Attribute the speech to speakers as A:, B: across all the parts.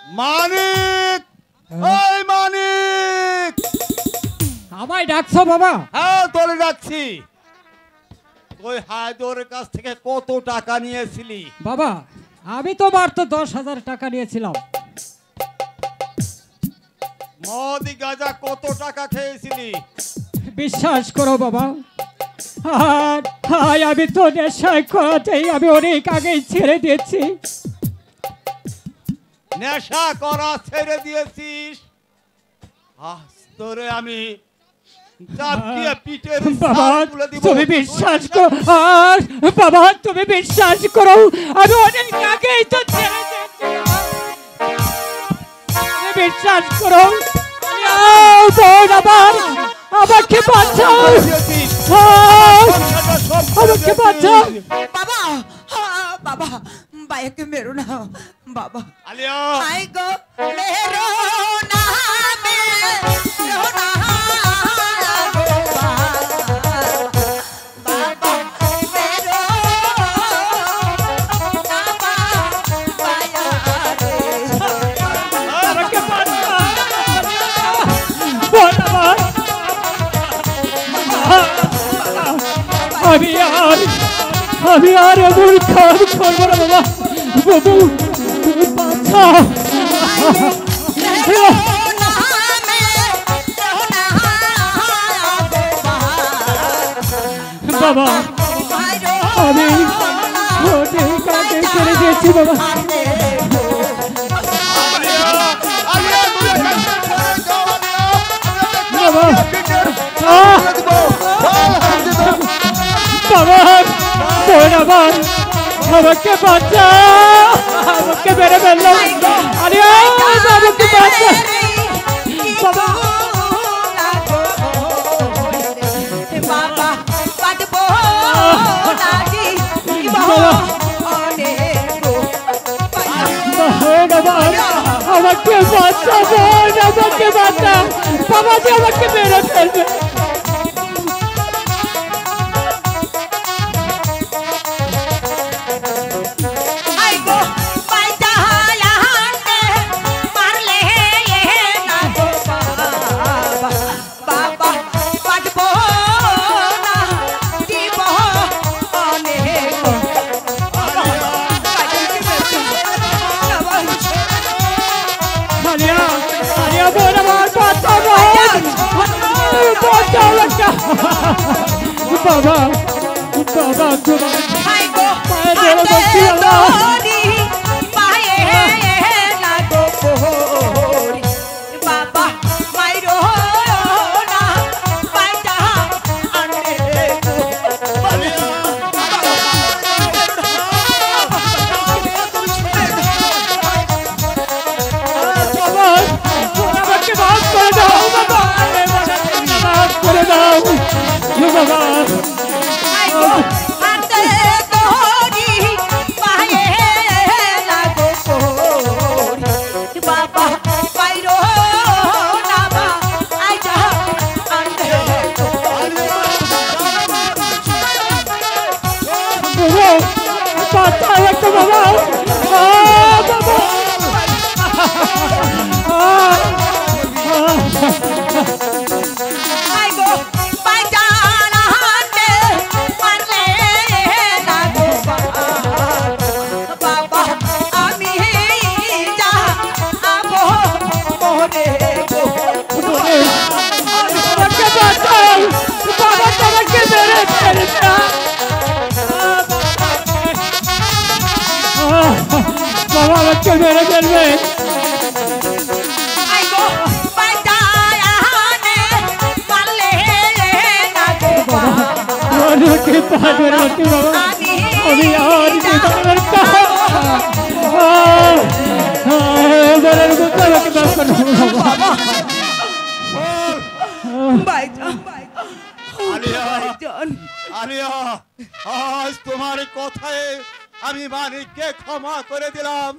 A: মানিক, ওই মানিক,
B: আমায় ডাকছো বাবা?
A: হ্যাঁ তোরে ডাকছি। ওই হায়দরের কাছ থেকে কত টাকা নিয়েছিলি?
B: বাবা আমি তোমার তো 10,000 টাকা নিয়েছিলাম।
A: মদ গাঁজা কত টাকা খেয়েছিলি?
B: বিশ্বাস করো বাবা, আর আমি তো নেশায় করাতেই আমি অনেক আগেই ছেড়ে দিয়েছি।
A: নেশা করা ছেড়ে দিয়েছিস? তোরে আমি
B: বাবা তুমি বিশ্বাস করো, আর বাবা তুমি বিশ্বাস করো আমি অনেক আগেই তো ছেড়ে দিয়েছি। বিশ্বাস করো, আমাকে বাঁচাও, আমাকে বাঁচাও।
C: বাবা বাবা বাইকে মেরো না বাবা।
A: আলিয়া
C: আই গো মেরো না, মেরো না
B: আমি আর এমন কাজ করবো না বাবা। বাবু তুমি বাঁচাও। বাবা আমি অনেক আগে ছেড়ে দিয়েছি বাবা। বাবা বাবা বাবা আমাকে বাঁচাও, আমাকে মেরে ফেললো। আরে আমাকে বাঁচাও বাবা। আমাকে বাঁচাবো, আমাকে বাঁচা বাবা, যে আমাকে মেরে ফেলবে। বাবা বাবা মেরে ফেলবে।
A: আজ তোমার কথায় আমি মানিককে ক্ষমা করে দিলাম।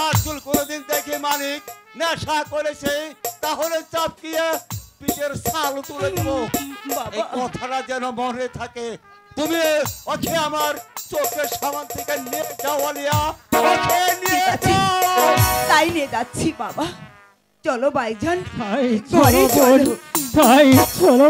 A: আর কোনদিন দেখে মানিক নেশা করেছে তাহলে চাপকিয়ে পিঠের ছাল তুলে দেবো। এই কথাটা যেন মনে থাকে। তুমি ওকে আমার চোখের সামনে থেকে নিয়ে যাও আলিয়া, ওকে নিয়ে যাও।
C: তাই নিয়ে যাচ্ছি বাবা। চলো ভাইজান,
B: তাই
C: ঘরে
B: চলো বোন,
C: চলো।
B: তাই চলো।